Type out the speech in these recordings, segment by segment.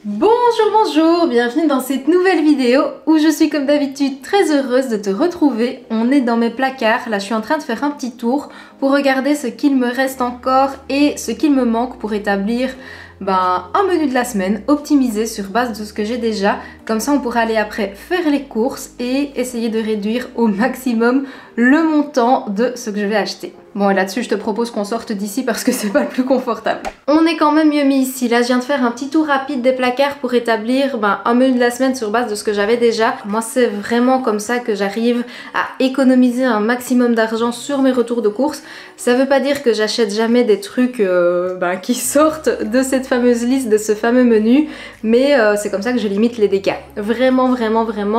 Bonjour, bienvenue dans cette nouvelle vidéo où je suis comme d'habitude très heureuse de te retrouver. On est dans mes placards, là je suis en train de faire un petit tour pour regarder ce qu'il me reste encore et ce qu'il me manque pour établir un menu de la semaine optimisé sur base de ce que j'ai déjà. Comme ça on pourra aller après faire les courses et essayer de réduire au maximum le montant de ce que je vais acheter. Bon, et là-dessus, je te propose qu'on sorte d'ici parce que c'est pas le plus confortable. On est quand même mieux mis ici. Là, je viens de faire un petit tour rapide des placards pour établir un menu de la semaine sur base de ce que j'avais déjà. Moi, c'est vraiment comme ça que j'arrive à économiser un maximum d'argent sur mes retours de courses. Ça veut pas dire que j'achète jamais des trucs qui sortent de cette fameuse liste, de ce fameux menu, mais c'est comme ça que je limite les dégâts. Vraiment,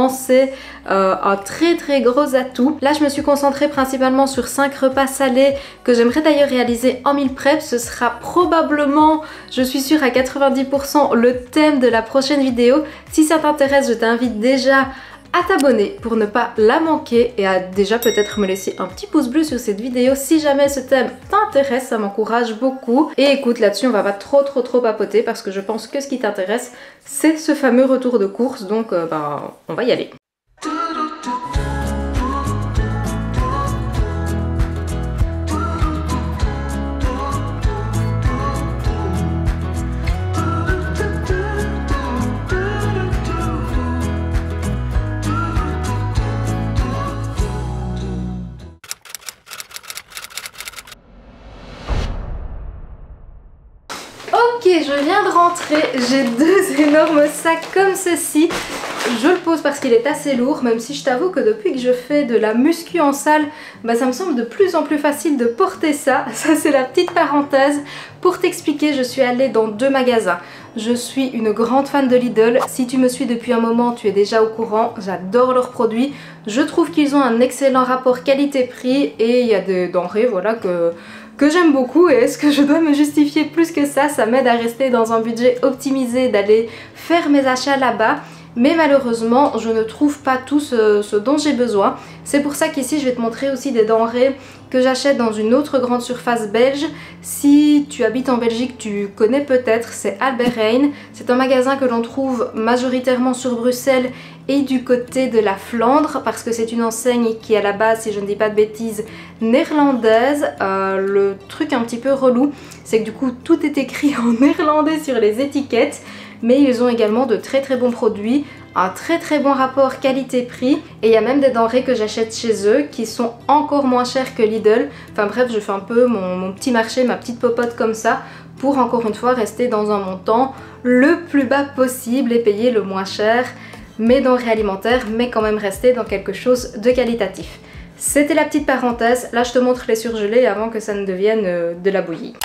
c'est un très gros atout. Là, je me suis concentrée principalement sur 5 repas salés que j'aimerais d'ailleurs réaliser en meal prep. Ce sera probablement, je suis sûre à 90%, le thème de la prochaine vidéo. Si ça t'intéresse, je t'invite déjà à t'abonner pour ne pas la manquer et à déjà peut-être me laisser un petit pouce bleu sur cette vidéo si jamais ce thème t'intéresse, ça m'encourage beaucoup. Et écoute, là-dessus on va pas trop papoter parce que je pense que ce qui t'intéresse c'est ce fameux retour de course, donc on va y aller. Ok, je viens de rentrer, j'ai 2 énormes sacs comme ceci. Je le pose parce qu'il est assez lourd, même si je t'avoue que depuis que je fais de la muscu en salle, ça me semble de plus en plus facile de porter ça. Ça c'est la petite parenthèse. Pour t'expliquer, je suis allée dans 2 magasins. Je suis une grande fan de Lidl. Si tu me suis depuis un moment, tu es déjà au courant. J'adore leurs produits. Je trouve qu'ils ont un excellent rapport qualité-prix et il y a des denrées que j'aime beaucoup. Et est-ce que je dois me justifier plus que ça? Ça m'aide à rester dans un budget optimisé, d'aller faire mes achats là-bas. Mais malheureusement, je ne trouve pas tout ce dont j'ai besoin. C'est pour ça qu'ici, je vais te montrer aussi des denrées que j'achète dans une autre grande surface belge. Si tu habites en Belgique, tu connais peut-être, c'est Albert Heijn. C'est un magasin que l'on trouve majoritairement sur Bruxelles et du côté de la Flandre, parce que c'est une enseigne qui est à la base, si je ne dis pas de bêtises, néerlandaise. Le truc un petit peu relou, c'est que du coup, tout est écrit en néerlandais sur les étiquettes. Mais ils ont également de très bons produits, un très bon rapport qualité-prix et il y a même des denrées que j'achète chez eux qui sont encore moins chères que Lidl. Enfin bref, je fais un peu mon petit marché, ma petite popote comme ça pour encore une fois rester dans un montant le plus bas possible et payer le moins cher mes denrées alimentaires, mais quand même rester dans quelque chose de qualitatif. C'était la petite parenthèse, là je te montre les surgelés avant que ça ne devienne de la bouillie.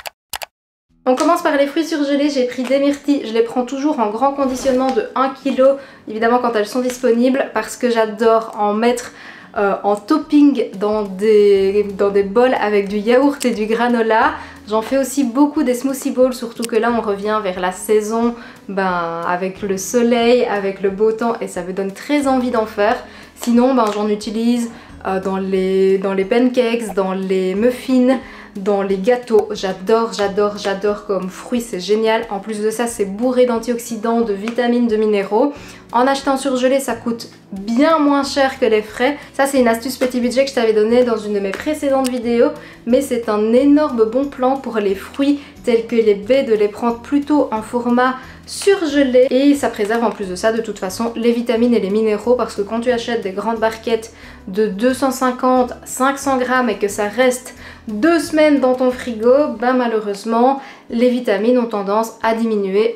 On commence par les fruits surgelés, j'ai pris des myrtilles, je les prends toujours en grand conditionnement de 1 kg, évidemment quand elles sont disponibles, parce que j'adore en mettre en topping dans des bols avec du yaourt et du granola. J'en fais aussi beaucoup des smoothie bowls, surtout que là on revient vers la saison, avec le soleil, avec le beau temps et ça me donne très envie d'en faire. Sinon j'en utilise dans les pancakes, dans les muffins, dans les gâteaux. J'adore comme fruit, c'est génial. En plus de ça, c'est bourré d'antioxydants, de vitamines, de minéraux. En achetant surgelé, ça coûte bien moins cher que les frais. Ça, c'est une astuce petit budget que je t'avais donnée dans une de mes précédentes vidéos. Mais c'est un énorme bon plan pour les fruits tels que les baies, de les prendre plutôt en format surgelé. Et ça préserve en plus de ça, de toute façon, les vitamines et les minéraux. Parce que quand tu achètes des grandes barquettes de 250-500 grammes et que ça reste 2 semaines dans ton frigo, malheureusement, les vitamines ont tendance à diminuer.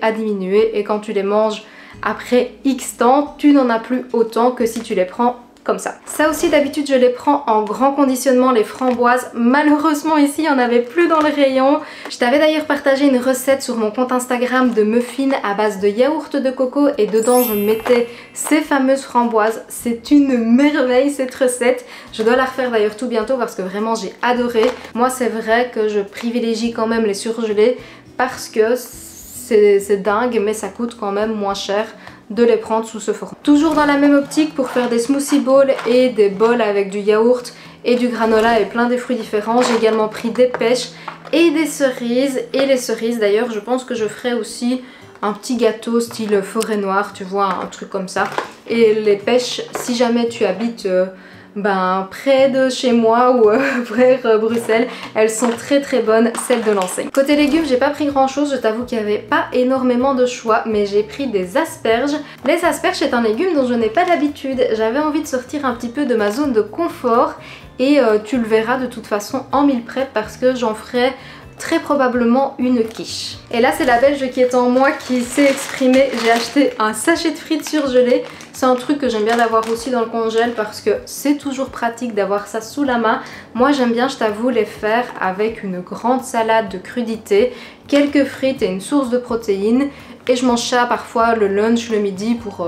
Et quand tu les manges après X temps, tu n'en as plus autant que si tu les prends comme ça. Ça aussi d'habitude je les prends en grand conditionnement, les framboises. Malheureusement ici il n'y en avait plus dans le rayon. Je t'avais d'ailleurs partagé une recette sur mon compte Instagram de muffins à base de yaourt de coco et dedans je mettais ces fameuses framboises. C'est une merveille cette recette. Je dois la refaire d'ailleurs tout bientôt parce que vraiment j'ai adoré. Moi c'est vrai que je privilégie quand même les surgelés parce que c'est dingue mais ça coûte quand même moins cher de les prendre sous ce format. Toujours dans la même optique pour faire des smoothie bowls et des bols avec du yaourt et du granola et plein de fruits différents. J'ai également pris des pêches et des cerises. Et les cerises d'ailleurs je pense que je ferai aussi un petit gâteau style forêt noire, tu vois, un truc comme ça. Et les pêches, si jamais tu habites près de chez moi ou vers Bruxelles, elles sont très très bonnes, celles de l'enseigne. Côté légumes, j'ai pas pris grand chose, je t'avoue qu'il n'y avait pas énormément de choix, mais j'ai pris des asperges. Les asperges, c'est un légume dont je n'ai pas d'habitude. J'avais envie de sortir un petit peu de ma zone de confort et tu le verras de toute façon en meal prep parce que j'en ferai très probablement une quiche. Et là c'est la belge qui est en moi qui s'est exprimée. J'ai acheté un sachet de frites surgelées. C'est un truc que j'aime bien d'avoir aussi dans le congèle parce que c'est toujours pratique d'avoir ça sous la main. Moi j'aime bien, je t'avoue, les faire avec une grande salade de crudités, quelques frites et une source de protéines. Et je mange ça parfois le lunch, le midi pour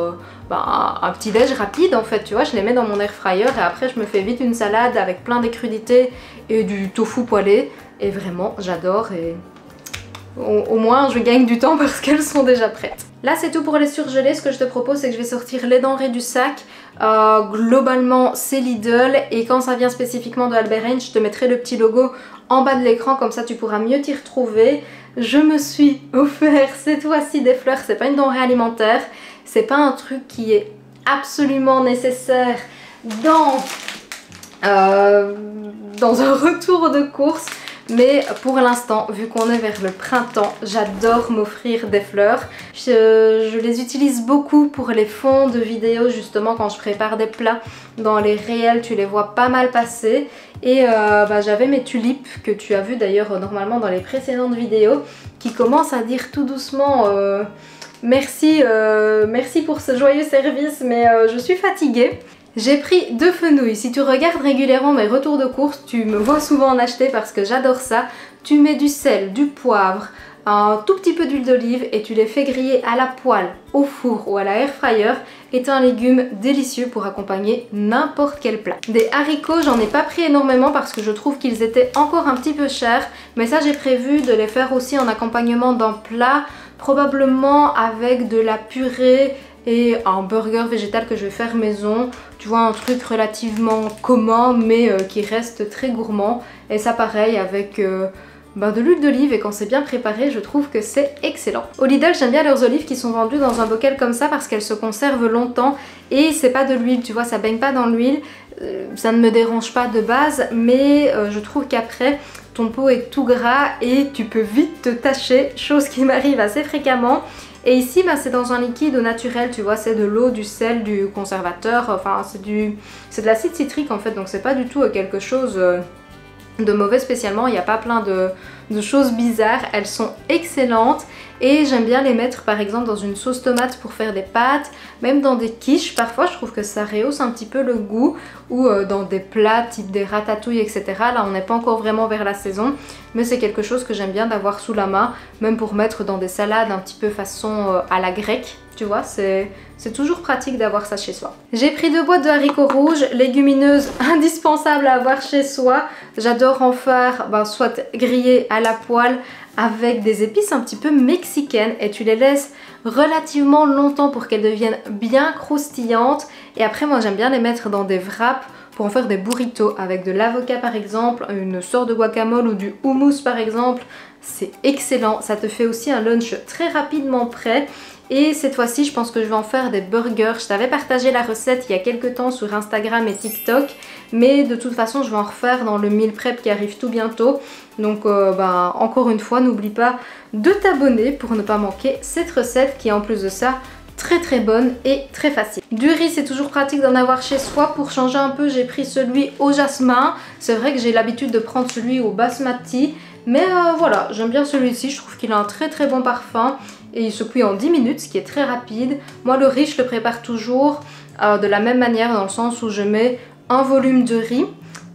un petit déj rapide en fait, tu vois. Je les mets dans mon air fryer et après je me fais vite une salade avec plein de crudités et du tofu poêlé. Et vraiment j'adore et au moins je gagne du temps parce qu'elles sont déjà prêtes. Là c'est tout pour les surgelés. Ce que je te propose c'est que je vais sortir les denrées du sac. Globalement c'est Lidl et quand ça vient spécifiquement de Albert Heijn, je te mettrai le petit logo en bas de l'écran, comme ça tu pourras mieux t'y retrouver. Je me suis offert cette fois-ci des fleurs, c'est pas une denrée alimentaire, c'est pas un truc qui est absolument nécessaire dans un retour de course. Mais pour l'instant, vu qu'on est vers le printemps, j'adore m'offrir des fleurs. Je les utilise beaucoup pour les fonds de vidéos, justement quand je prépare des plats. Dans les réels, tu les vois pas mal passer. Et j'avais mes tulipes, que tu as vu d'ailleurs normalement dans les précédentes vidéos, qui commencent à dire tout doucement merci pour ce joyeux service, mais je suis fatiguée. J'ai pris 2 fenouils. Si tu regardes régulièrement mes retours de course, tu me vois souvent en acheter parce que j'adore ça. Tu mets du sel, du poivre, un tout petit peu d'huile d'olive et tu les fais griller à la poêle, au four ou à la air fryer. Est un légume délicieux pour accompagner n'importe quel plat. Des haricots, j'en ai pas pris énormément parce que je trouve qu'ils étaient encore un petit peu chers. Mais ça j'ai prévu de les faire aussi en accompagnement d'un plat, probablement avec de la purée et un burger végétal que je vais faire maison. Tu vois, un truc relativement commun mais qui reste très gourmand. Et ça pareil avec de l'huile d'olive et quand c'est bien préparé, je trouve que c'est excellent. Au Lidl, j'aime bien leurs olives qui sont vendues dans un bocal comme ça parce qu'elles se conservent longtemps et c'est pas de l'huile, tu vois, ça baigne pas dans l'huile. Ça ne me dérange pas de base, mais je trouve qu'après ton pot est tout gras et tu peux vite te tacher, chose qui m'arrive assez fréquemment. Et ici c'est dans un liquide au naturel, tu vois, c'est de l'eau, du sel, du conservateur, enfin c'est de l'acide citrique en fait, donc c'est pas du tout quelque chose de mauvais spécialement. Il n'y a pas plein de choses bizarres, elles sont excellentes et j'aime bien les mettre par exemple dans une sauce tomate pour faire des pâtes, même dans des quiches. Parfois je trouve que ça rehausse un petit peu le goût, ou dans des plats type des ratatouilles etc. Là on n'est pas encore vraiment vers la saison, mais c'est quelque chose que j'aime bien d'avoir sous la main, même pour mettre dans des salades un petit peu façon à la grecque. Tu vois, c'est toujours pratique d'avoir ça chez soi. J'ai pris 2 boîtes de haricots rouges, légumineuses indispensables à avoir chez soi. J'adore en faire soit grillées à la poêle avec des épices un petit peu mexicaines et tu les laisses relativement longtemps pour qu'elles deviennent bien croustillantes. Et après moi j'aime bien les mettre dans des wraps pour en faire des burritos avec de l'avocat par exemple, une sorte de guacamole ou du hummus par exemple. C'est excellent, ça te fait aussi un lunch très rapidement prêt. Et cette fois-ci, je pense que je vais en faire des burgers. Je t'avais partagé la recette il y a quelques temps sur Instagram et TikTok. Mais de toute façon, je vais en refaire dans le meal prep qui arrive tout bientôt. Donc encore une fois, n'oublie pas de t'abonner pour ne pas manquer cette recette qui est en plus de ça très très bonne et très facile. Du riz, c'est toujours pratique d'en avoir chez soi. Pour changer un peu, j'ai pris celui au jasmin. C'est vrai que j'ai l'habitude de prendre celui au basmati. Mais voilà, j'aime bien celui-ci. Je trouve qu'il a un très très bon parfum. Et il se cuit en 10 minutes, ce qui est très rapide. Moi, le riz, je le prépare toujours de la même manière, dans le sens où je mets un volume de riz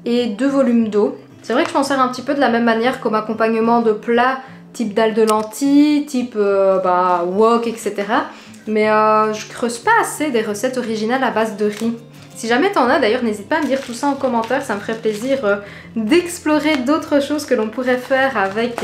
et 2 volumes d'eau. C'est vrai que je m'en sers un petit peu de la même manière comme accompagnement de plats type dalle de lentilles, type wok, etc. Mais je creuse pas assez des recettes originales à base de riz. Si jamais t'en as d'ailleurs, n'hésite pas à me dire tout ça en commentaire, ça me ferait plaisir d'explorer d'autres choses que l'on pourrait faire avec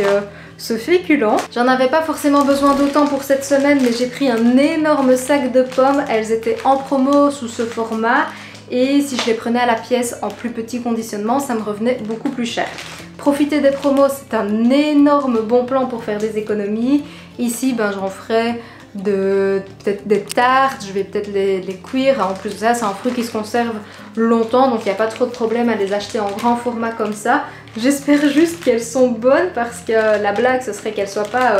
ce féculent. J'en avais pas forcément besoin d'autant pour cette semaine, mais j'ai pris un énorme sac de pommes, elles étaient en promo sous ce format et si je les prenais à la pièce en plus petit conditionnement, ça me revenait beaucoup plus cher. profiter des promos, c'est un énorme bon plan pour faire des économies. Ici, ben, j'en ferai peut-être des tartes, je vais peut-être les cuire. En plus de ça, c'est un fruit qui se conserve longtemps, donc il n'y a pas trop de problème à les acheter en grand format comme ça. J'espère juste qu'elles sont bonnes parce que la blague, ce serait qu'elles soient pas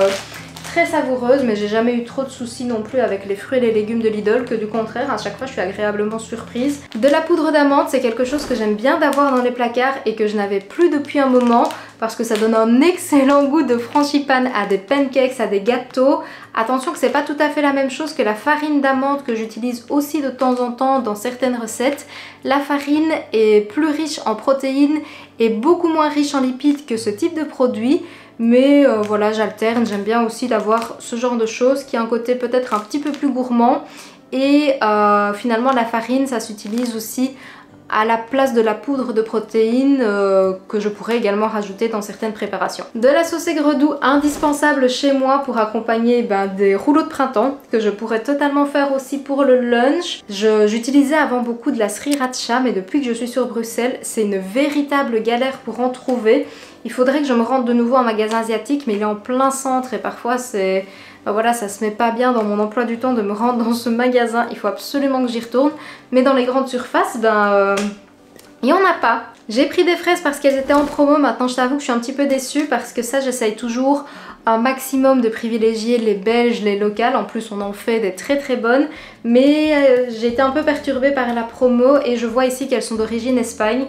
très savoureuses, mais j'ai jamais eu trop de soucis non plus avec les fruits et les légumes de Lidl, que du contraire, à chaque fois je suis agréablement surprise. De la poudre d'amande, c'est quelque chose que j'aime bien d'avoir dans les placards et que je n'avais plus depuis un moment parce que ça donne un excellent goût de frangipane à des pancakes, à des gâteaux. Attention que c'est pas tout à fait la même chose que la farine d'amande que j'utilise aussi de temps en temps dans certaines recettes. La farine est plus riche en protéines et beaucoup moins riche en lipides que ce type de produit. Mais voilà, j'alterne, j'aime bien aussi d'avoir ce genre de choses qui a un côté peut-être un petit peu plus gourmand. Et finalement la farine, ça s'utilise aussi à la place de la poudre de protéines que je pourrais également rajouter dans certaines préparations. De la sauce aigre doux indispensable chez moi pour accompagner des rouleaux de printemps que je pourrais totalement faire aussi pour le lunch. J'utilisais avant beaucoup de la sriracha, mais depuis que je suis sur Bruxelles, c'est une véritable galère pour en trouver. Il faudrait que je me rende de nouveau en magasin asiatique, mais il est en plein centre et parfois c'est... Ben voilà, ça se met pas bien dans mon emploi du temps de me rendre dans ce magasin, il faut absolument que j'y retourne. Mais dans les grandes surfaces, il n'y en a pas. J'ai pris des fraises parce qu'elles étaient en promo, maintenant je t'avoue que je suis un petit peu déçue parce que ça j'essaye toujours un maximum de privilégier les belges, les locales, en plus on en fait des très très bonnes. Mais j'ai été un peu perturbée par la promo et je vois ici qu'elles sont d'origine Espagne.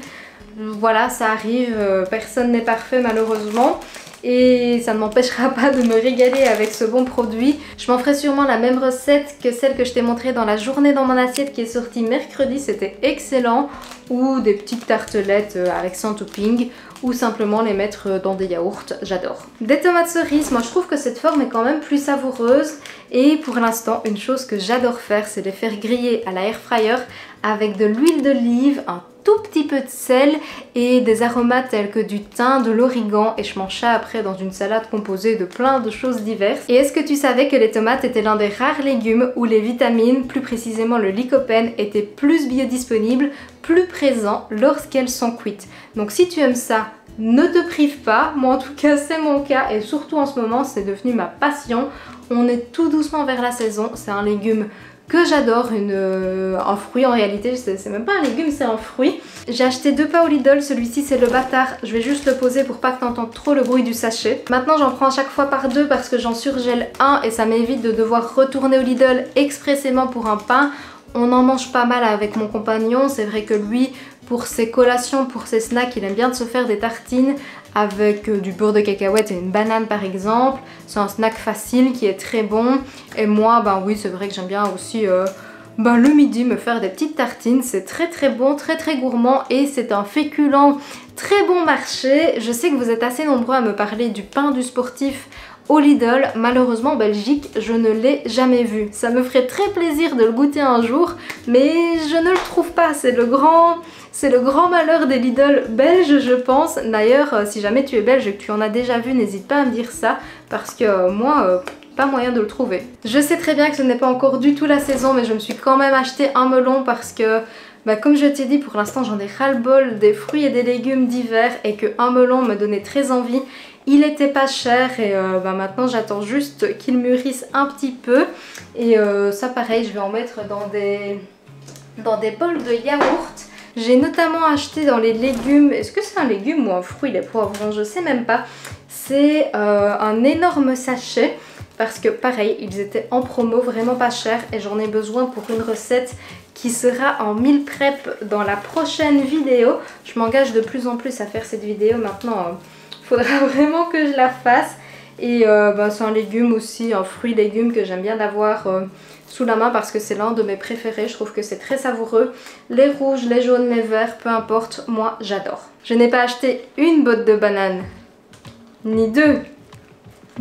Voilà, ça arrive, personne n'est parfait malheureusement. Et ça ne m'empêchera pas de me régaler avec ce bon produit. Je m'en ferai sûrement la même recette que celle que je t'ai montrée dans la journée dans mon assiette qui est sortie mercredi, c'était excellent. Ou des petites tartelettes avec sans topping, ou simplement les mettre dans des yaourts, j'adore. Des tomates cerises, moi je trouve que cette forme est quand même plus savoureuse. Et pour l'instant, une chose que j'adore faire, c'est les faire griller à la air fryer avec de l'huile d'olive, un tout petit peu de sel et des aromates tels que du thym, de l'origan, et je mange ça après dans une salade composée de plein de choses diverses. Et est-ce que tu savais que les tomates étaient l'un des rares légumes où les vitamines, plus précisément le lycopène, étaient plus biodisponibles, plus présents lorsqu'elles sont cuites? Donc si tu aimes ça, ne te prive pas, moi en tout cas c'est mon cas et surtout en ce moment c'est devenu ma passion. On est tout doucement vers la saison, c'est un légume que j'adore, un fruit en réalité, c'est même pas un légume, c'est un fruit. J'ai acheté 2 pains au Lidl, celui-ci c'est le bâtard, je vais juste le poser pour pas que t'entendes trop le bruit du sachet. Maintenant j'en prends à chaque fois par 2 parce que j'en surgèle un et ça m'évite de devoir retourner au Lidl expressément pour un pain. On en mange pas mal avec mon compagnon, c'est vrai que lui, pour ses collations, pour ses snacks, il aime bien de se faire des tartines avec du beurre de cacahuète et une banane par exemple. C'est un snack facile qui est très bon. Et moi, oui, c'est vrai que j'aime bien aussi le midi me faire des petites tartines. C'est très très bon, très très gourmand et c'est un féculent très bon marché. Je sais que vous êtes assez nombreux à me parler du pain du sportif au Lidl. Malheureusement en Belgique je ne l'ai jamais vu. Ça me ferait très plaisir de le goûter un jour mais je ne le trouve pas. C'est le grand malheur des Lidl belges je pense. D'ailleurs si jamais tu es belge et que tu en as déjà vu, n'hésite pas à me dire ça parce que moi pas moyen de le trouver. Je sais très bien que ce n'est pas encore du tout la saison mais je me suis quand même acheté un melon parce que comme je t'ai dit, pour l'instant j'en ai ras-le-bol des fruits et des légumes d'hiver et qu'un melon me donnait très envie. Il était pas cher et maintenant j'attends juste qu'il mûrisse un petit peu. Et ça pareil, je vais en mettre dans des bols de yaourt. J'ai notamment acheté dans les légumes, est-ce que c'est un légume ou un fruit les poivrons, je sais même pas. C'est un énorme sachet. Parce que pareil, ils étaient en promo, vraiment pas cher et j'en ai besoin pour une recette qui sera en meal prep dans la prochaine vidéo. Je m'engage de plus en plus à faire cette vidéo maintenant, faudra vraiment que je la fasse. Et c'est un légume aussi, un fruit légume que j'aime bien d'avoir sous la main parce que c'est l'un de mes préférés. Je trouve que c'est très savoureux. Les rouges, les jaunes, les verts, peu importe, moi j'adore. Je n'ai pas acheté une botte de banane, ni 2.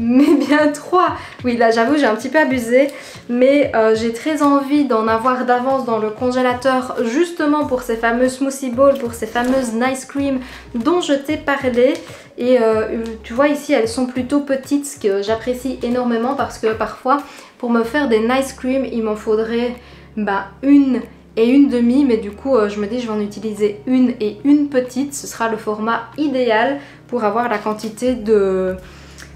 Mais bien 3. Oui là j'avoue j'ai un petit peu abusé. Mais j'ai très envie d'en avoir d'avance dans le congélateur justement pour ces fameuses smoothie bowls, pour ces fameuses nice cream dont je t'ai parlé. Et tu vois ici elles sont plutôt petites, ce que j'apprécie énormément parce que parfois pour me faire des nice cream il m'en faudrait une et une demi, mais du coup je me dis je vais en utiliser une et une petite, ce sera le format idéal pour avoir la quantité de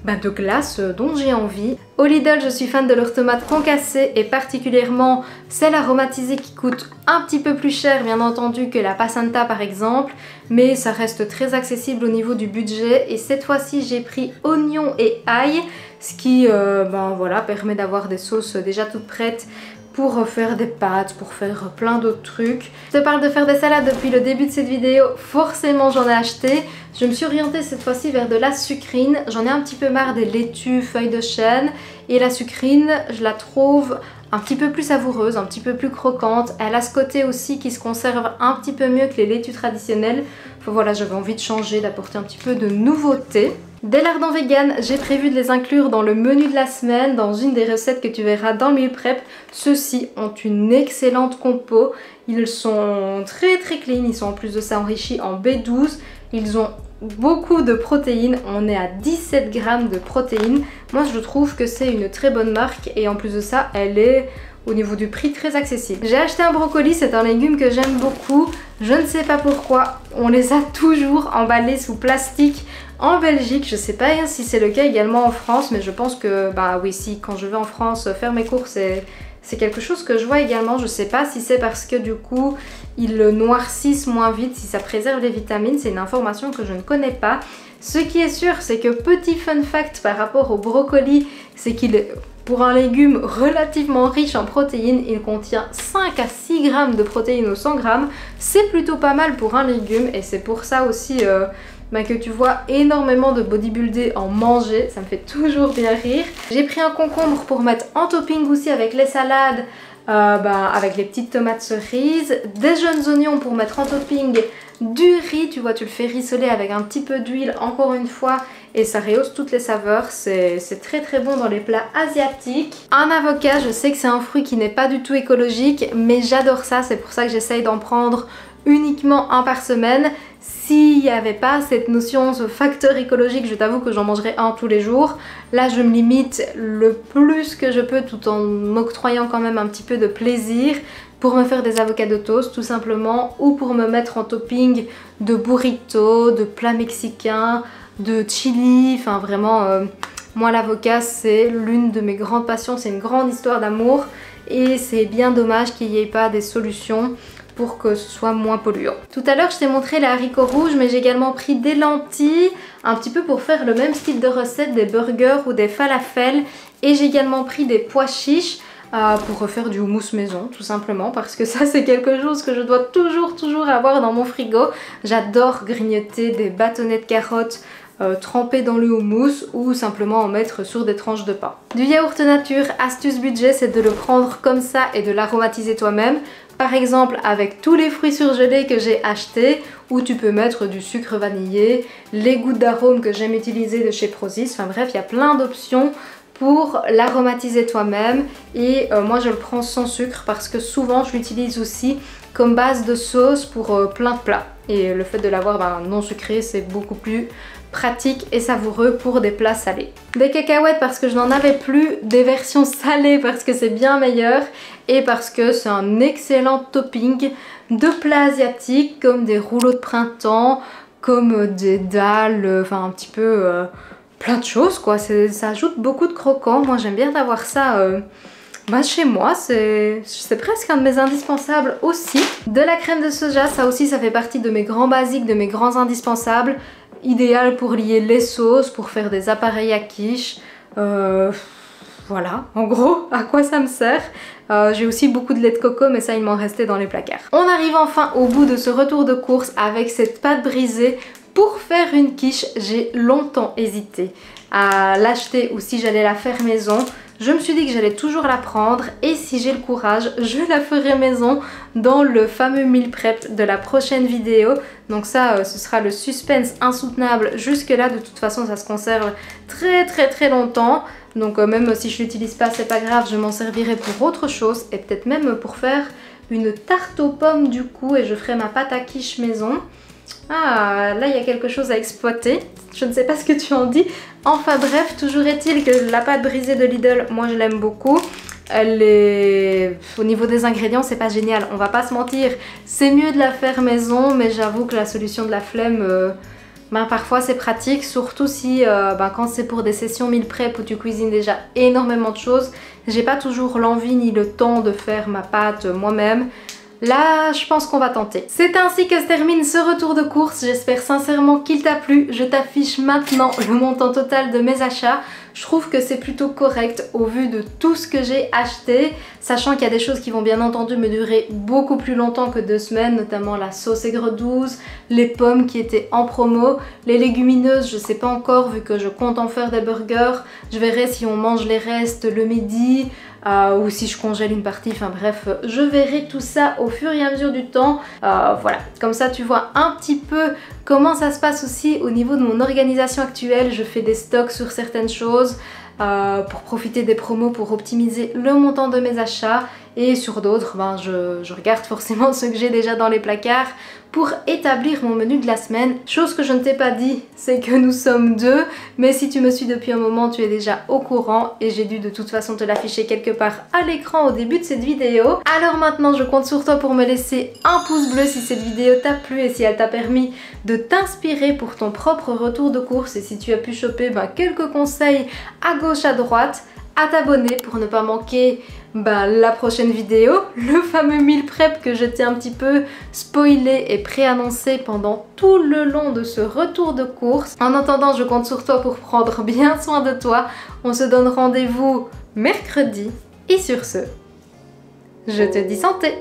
glace dont j'ai envie. Au Lidl, je suis fan de leurs tomates concassées et particulièrement celle aromatisée qui coûte un petit peu plus cher bien entendu que la passata par exemple, mais ça reste très accessible au niveau du budget et cette fois-ci j'ai pris oignon et ail, ce qui voilà, permet d'avoir des sauces déjà toutes prêtes pour faire des pâtes, pour faire plein d'autres trucs. Je te parle de faire des salades depuis le début de cette vidéo, forcément j'en ai acheté. Je me suis orientée cette fois-ci vers de la sucrine, j'en ai un petit peu marre des laitues, feuilles de chêne, et la sucrine, je la trouve un petit peu plus savoureuse, un petit peu plus croquante. Elle a ce côté aussi qui se conserve un petit peu mieux que les laitues traditionnelles. Enfin voilà, j'avais envie de changer, d'apporter un petit peu de nouveauté. Des lardons vegan, j'ai prévu de les inclure dans le menu de la semaine, dans une des recettes que tu verras dans le meal prep. Ceux-ci ont une excellente compo, ils sont très clean, ils sont en plus de ça enrichis en B12, ils ont beaucoup de protéines, on est à 17 grammes de protéines. Moi je trouve que c'est une très bonne marque et en plus de ça elle est au niveau du prix très accessible. J'ai acheté un brocoli, c'est un légume que j'aime beaucoup, je ne sais pas pourquoi, on les a toujours emballés sous plastique en Belgique, je sais pas si c'est le cas également en France, mais je pense que oui, si quand je vais en France faire mes courses c'est quelque chose que je vois également. Je sais pas si c'est parce que du coup ils le noircissent moins vite, si ça préserve les vitamines, c'est une information que je ne connais pas. Ce qui est sûr, c'est que petit fun fact par rapport au brocoli, c'est qu'il est pour un légume relativement riche en protéines, il contient 5 à 6 grammes de protéines au 100 grammes. C'est plutôt pas mal pour un légume et c'est pour ça aussi que tu vois énormément de bodybuildés en manger, ça me fait toujours bien rire. J'ai pris un concombre pour mettre en topping aussi avec les salades, avec les petites tomates cerises, des jeunes oignons pour mettre en topping, du riz, tu vois, tu le fais rissoler avec un petit peu d'huile encore une fois et ça rehausse toutes les saveurs, c'est très bon dans les plats asiatiques. Un avocat, je sais que c'est un fruit qui n'est pas du tout écologique, mais j'adore ça, c'est pour ça que j'essaye d'en prendre uniquement un par semaine. S'il n'y avait pas cette notion, ce facteur écologique, je t'avoue que j'en mangerais un tous les jours. Là je me limite le plus que je peux tout en m'octroyant quand même un petit peu de plaisir pour me faire des avocats de toast tout simplement, ou pour me mettre en topping de burritos, de plats mexicains, de chili, enfin vraiment moi l'avocat c'est l'une de mes grandes passions, c'est une grande histoire d'amour et c'est bien dommage qu'il n'y ait pas des solutions pour que ce soit moins polluant. Tout à l'heure je t'ai montré les haricots rouges, mais j'ai également pris des lentilles un petit peu pour faire le même style de recette, des burgers ou des falafels, et j'ai également pris des pois chiches pour refaire du houmous maison tout simplement, parce que ça c'est quelque chose que je dois toujours avoir dans mon frigo. J'adore grignoter des bâtonnets de carottes tremper dans le houmous ou simplement en mettre sur des tranches de pain. Du yaourt nature, astuce budget, c'est de le prendre comme ça et de l'aromatiser toi-même. Par exemple avec tous les fruits surgelés que j'ai achetés, ou tu peux mettre du sucre vanillé, les gouttes d'arôme que j'aime utiliser de chez Prozis, enfin bref il y a plein d'options pour l'aromatiser toi-même. Et moi je le prends sans sucre parce que souvent je l'utilise aussi comme base de sauce pour plein de plats, et le fait de l'avoir non sucré c'est beaucoup plus pratique et savoureux pour des plats salés. Des cacahuètes parce que je n'en avais plus, des versions salées parce que c'est bien meilleur et parce que c'est un excellent topping de plats asiatiques comme des rouleaux de printemps, comme des dalles, enfin un petit peu plein de choses quoi. Ça ajoute beaucoup de croquant, moi j'aime bien d'avoir ça chez moi, c'est presque un de mes indispensables aussi. De la crème de soja, ça aussi ça fait partie de mes grands basiques, de mes grands indispensables. Idéal pour lier les sauces, pour faire des appareils à quiche. Voilà, en gros, à quoi ça me sert. J'ai aussi beaucoup de lait de coco, mais ça il m'en restait dans les placards. On arrive enfin au bout de ce retour de course avec cette pâte brisée. Pour faire une quiche, j'ai longtemps hésité à l'acheter ou si j'allais la faire maison. Je me suis dit que j'allais toujours la prendre et si j'ai le courage, je la ferai maison dans le fameux meal prep de la prochaine vidéo. Donc ça, ce sera le suspense insoutenable jusque là. De toute façon, ça se conserve très longtemps. Donc même si je l'utilise pas, c'est pas grave, je m'en servirai pour autre chose et peut-être même pour faire une tarte aux pommes du coup, et je ferai ma pâte à quiche maison. Ah, là il y a quelque chose à exploiter, je ne sais pas ce que tu en dis. Enfin bref, toujours est-il que la pâte brisée de Lidl, moi je l'aime beaucoup. Elle est... Au niveau des ingrédients, c'est pas génial, on va pas se mentir. C'est mieux de la faire maison, mais j'avoue que la solution de la flemme ben parfois c'est pratique, surtout si quand c'est pour des sessions meal prep où tu cuisines déjà énormément de choses. J'ai pas toujours l'envie ni le temps de faire ma pâte moi-même. Là, je pense qu'on va tenter. C'est ainsi que se termine ce retour de course. J'espère sincèrement qu'il t'a plu. Je t'affiche maintenant le montant total de mes achats. Je trouve que c'est plutôt correct au vu de tout ce que j'ai acheté, sachant qu'il y a des choses qui vont bien entendu me durer beaucoup plus longtemps que 2 semaines, notamment la sauce aigre douce, les pommes qui étaient en promo, les légumineuses, je sais pas encore vu que je compte en faire des burgers. Je verrai si on mange les restes le midi. Ou si je congèle une partie, enfin bref, je verrai tout ça au fur et à mesure du temps. Voilà, comme ça tu vois un petit peu comment ça se passe aussi au niveau de mon organisation actuelle. Je fais des stocks sur certaines choses pour profiter des promos, pour optimiser le montant de mes achats. Et sur d'autres, ben, je regarde forcément ce que j'ai déjà dans les placards pour établir mon menu de la semaine. Chose que je ne t'ai pas dit, c'est que nous sommes 2, mais si tu me suis depuis un moment, tu es déjà au courant et j'ai dû de toute façon te l'afficher quelque part à l'écran au début de cette vidéo. Alors maintenant, je compte sur toi pour me laisser un pouce bleu si cette vidéo t'a plu et si elle t'a permis de t'inspirer pour ton propre retour de course et si tu as pu choper quelques conseils à gauche à droite, à t'abonner pour ne pas manquer la prochaine vidéo, le fameux meal prep que je t'ai un petit peu spoilé et préannoncé pendant tout le long de ce retour de course. En attendant, je compte sur toi pour prendre bien soin de toi. On se donne rendez-vous mercredi et sur ce, je te dis santé!